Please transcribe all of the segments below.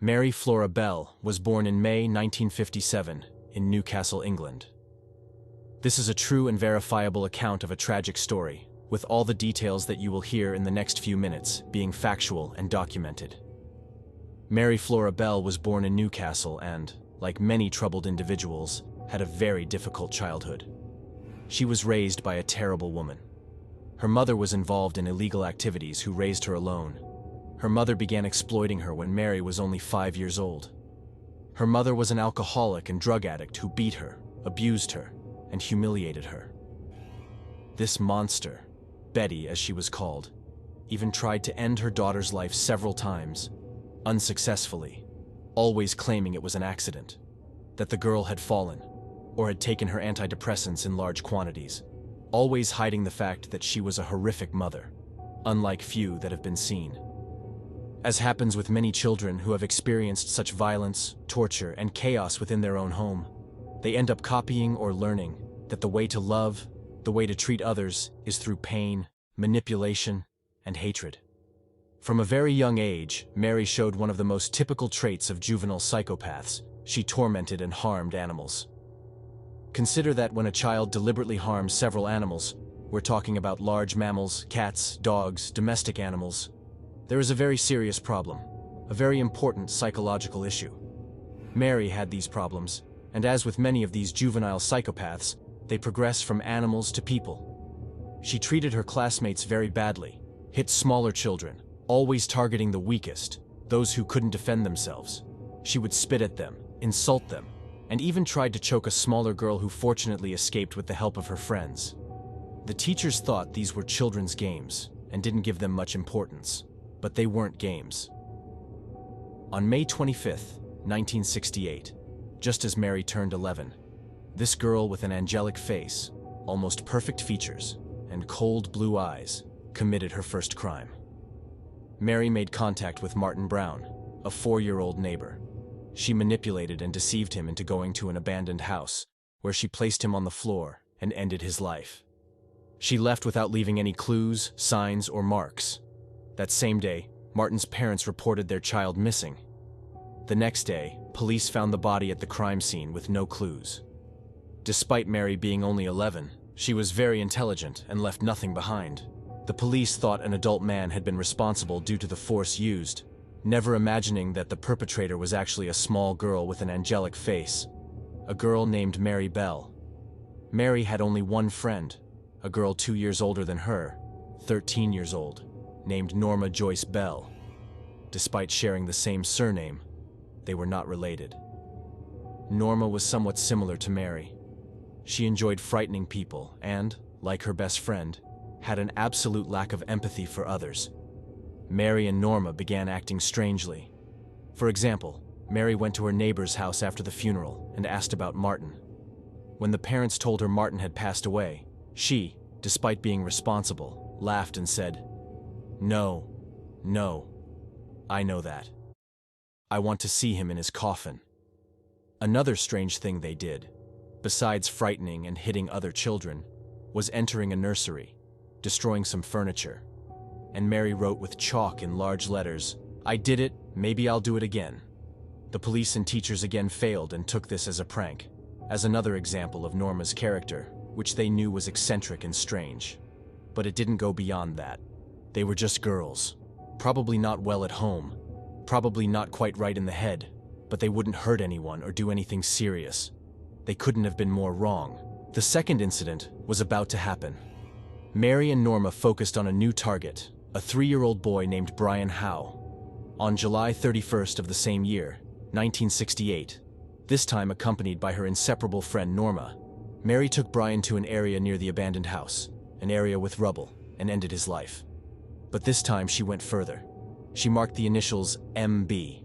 Mary Flora Bell was born in May 1957 in Newcastle, England. This is a true and verifiable account of a tragic story, with all the details that you will hear in the next few minutes being factual and documented. Mary Flora Bell was born in Newcastle and, like many troubled individuals, had a very difficult childhood. She was raised by a terrible woman. Her mother was involved in illegal activities who raised her alone. Her mother began exploiting her when Mary was only 5 years old. Her mother was an alcoholic and drug addict who beat her, abused her, and humiliated her. This monster, Betty as she was called, even tried to end her daughter's life several times, unsuccessfully, always claiming it was an accident, that the girl had fallen, or had taken her antidepressants in large quantities, always hiding the fact that she was a horrific mother, unlike few that have been seen. As happens with many children who have experienced such violence, torture, and chaos within their own home, they end up copying or learning that the way to love, the way to treat others, is through pain, manipulation, and hatred. From a very young age, Mary showed one of the most typical traits of juvenile psychopaths. She tormented and harmed animals. Consider that when a child deliberately harms several animals, we're talking about large mammals, cats, dogs, domestic animals, there is a very serious problem, a very important psychological issue. Mary had these problems, and as with many of these juvenile psychopaths, they progress from animals to people. She treated her classmates very badly, hit smaller children, always targeting the weakest, those who couldn't defend themselves. She would spit at them, insult them, and even tried to choke a smaller girl who fortunately escaped with the help of her friends. The teachers thought these were children's games and didn't give them much importance. But they weren't games. On May 25, 1968, just as Mary turned 11, this girl with an angelic face, almost perfect features, and cold blue eyes committed her first crime. Mary made contact with Martin Brown, a 4-year-old neighbor. She manipulated and deceived him into going to an abandoned house, where she placed him on the floor and ended his life. She left without leaving any clues, signs, or marks. That same day, Martin's parents reported their child missing. The next day, police found the body at the crime scene with no clues. Despite Mary being only 11, she was very intelligent and left nothing behind. The police thought an adult man had been responsible due to the force used, never imagining that the perpetrator was actually a small girl with an angelic face, a girl named Mary Bell. Mary had only one friend, a girl 2 years older than her, 13 years old, named Norma Joyce Bell. Despite sharing the same surname, they were not related. Norma was somewhat similar to Mary. She enjoyed frightening people and, like her best friend, had an absolute lack of empathy for others. Mary and Norma began acting strangely. For example, Mary went to her neighbor's house after the funeral and asked about Martin. When the parents told her Martin had passed away, she, despite being responsible, laughed and said, "No, I know that. I want to see him in his coffin." Another strange thing they did, besides frightening and hitting other children, was entering a nursery, destroying some furniture. And Mary wrote with chalk in large letters, "I did it, maybe I'll do it again." The police and teachers again failed and took this as a prank, as another example of Norma's character, which they knew was eccentric and strange. But it didn't go beyond that. They were just girls, probably not well at home, probably not quite right in the head, but they wouldn't hurt anyone or do anything serious. They couldn't have been more wrong. The second incident was about to happen. Mary and Norma focused on a new target, a 3-year-old boy named Brian Howe. On July 31st of the same year, 1968, this time accompanied by her inseparable friend Norma, Mary took Brian to an area near the abandoned house, an area with rubble, and ended his life. But this time she went further. She marked the initials MB.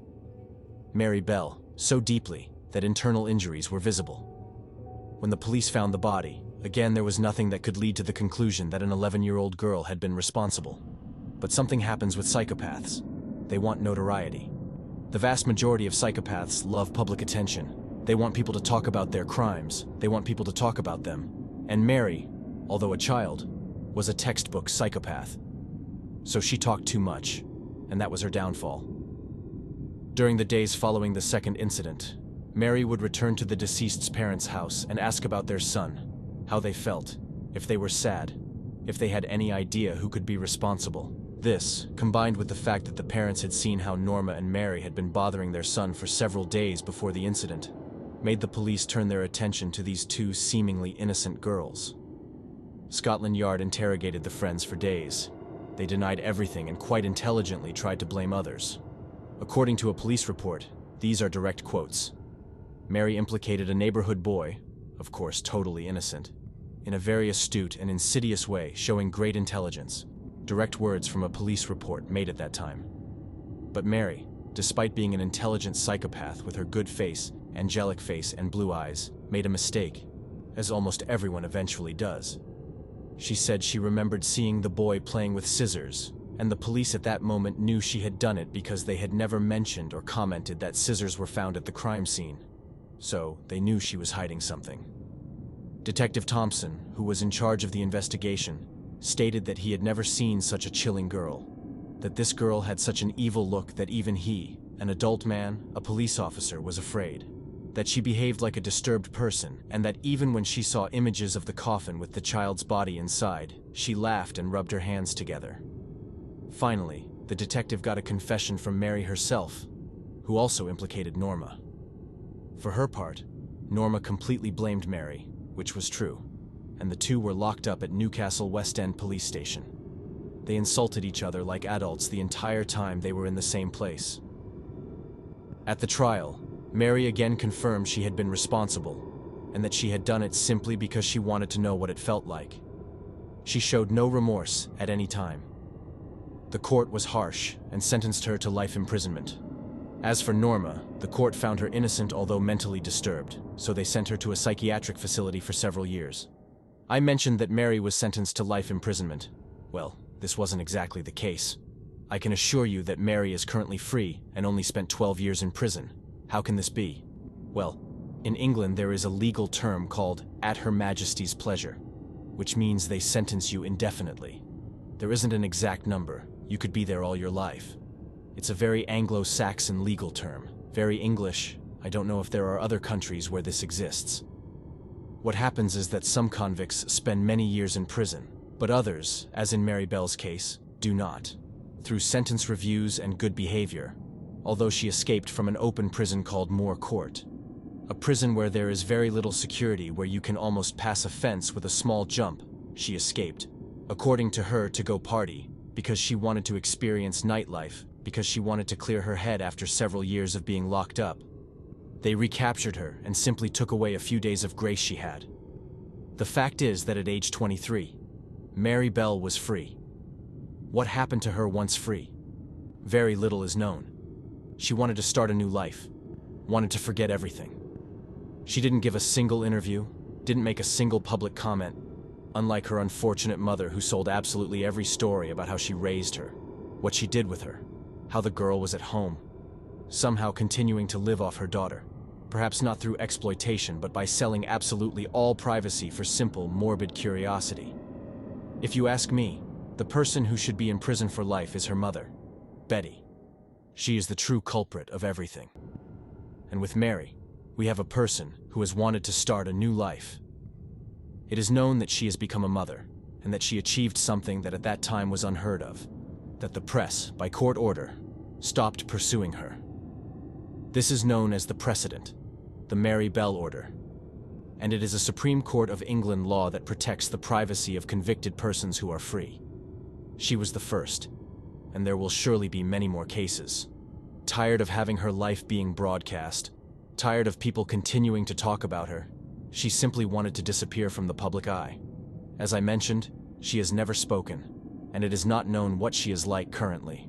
Mary Bell, so deeply that internal injuries were visible. When the police found the body, again there was nothing that could lead to the conclusion that an 11-year-old girl had been responsible. But something happens with psychopaths. They want notoriety. The vast majority of psychopaths love public attention. They want people to talk about their crimes. They want people to talk about them. And Mary, although a child, was a textbook psychopath. So she talked too much, and that was her downfall. During the days following the second incident, Mary would return to the deceased's parents' house and ask about their son, how they felt, if they were sad, if they had any idea who could be responsible. This, combined with the fact that the parents had seen how Norma and Mary had been bothering their son for several days before the incident, made the police turn their attention to these two seemingly innocent girls. Scotland Yard interrogated the friends for days. They denied everything and quite intelligently tried to blame others. According to a police report, these are direct quotes. Mary implicated a neighborhood boy, of course totally innocent, in a very astute and insidious way, showing great intelligence. Direct words from a police report made at that time. But Mary, despite being an intelligent psychopath with her good face, angelic face, and blue eyes, made a mistake, as almost everyone eventually does. She said she remembered seeing the boy playing with scissors, and the police at that moment knew she had done it because they had never mentioned or commented that scissors were found at the crime scene. So, they knew she was hiding something. Detective Thompson, who was in charge of the investigation, stated that he had never seen such a chilling girl, that this girl had such an evil look that even he, an adult man, a police officer, was afraid, that she behaved like a disturbed person, and that even when she saw images of the coffin with the child's body inside, she laughed and rubbed her hands together. Finally, the detective got a confession from Mary herself, who also implicated Norma. For her part, Norma completely blamed Mary, which was true, and the two were locked up at Newcastle West End police station. They insulted each other like adults the entire time they were in the same place. At the trial, Mary again confirmed she had been responsible, and that she had done it simply because she wanted to know what it felt like. She showed no remorse at any time. The court was harsh and sentenced her to life imprisonment. As for Norma, the court found her innocent although mentally disturbed, so they sent her to a psychiatric facility for several years. I mentioned that Mary was sentenced to life imprisonment. Well, this wasn't exactly the case. I can assure you that Mary is currently free and only spent 12 years in prison. How can this be? Well, in England there is a legal term called "at Her Majesty's pleasure," which means they sentence you indefinitely. There isn't an exact number. You could be there all your life. It's a very Anglo-Saxon legal term, very English. I don't know if there are other countries where this exists. What happens is that some convicts spend many years in prison, but others, as in Mary Bell's case, do not. Through sentence reviews and good behavior, although she escaped from an open prison called Moor Court, a prison where there is very little security, where you can almost pass a fence with a small jump, she escaped, according to her, to go party, because she wanted to experience nightlife, because she wanted to clear her head after several years of being locked up. They recaptured her and simply took away a few days of grace she had. The fact is that at age 23, Mary Bell was free. What happened to her once free? Very little is known. She wanted to start a new life, wanted to forget everything. She didn't give a single interview, didn't make a single public comment, unlike her unfortunate mother, who sold absolutely every story about how she raised her, what she did with her, how the girl was at home, somehow continuing to live off her daughter, perhaps not through exploitation, but by selling absolutely all privacy for simple, morbid curiosity. If you ask me, the person who should be in prison for life is her mother, Betty. She is the true culprit of everything. And with Mary, we have a person who has wanted to start a new life. It is known that she has become a mother, and that she achieved something that at that time was unheard of, that the press, by court order, stopped pursuing her. This is known as the precedent, the Mary Bell Order, and it is a Supreme Court of England law that protects the privacy of convicted persons who are free. She was the first, and there will surely be many more cases. Tired of having her life being broadcast, tired of people continuing to talk about her, she simply wanted to disappear from the public eye. As I mentioned, she has never spoken, and it is not known what she is like currently.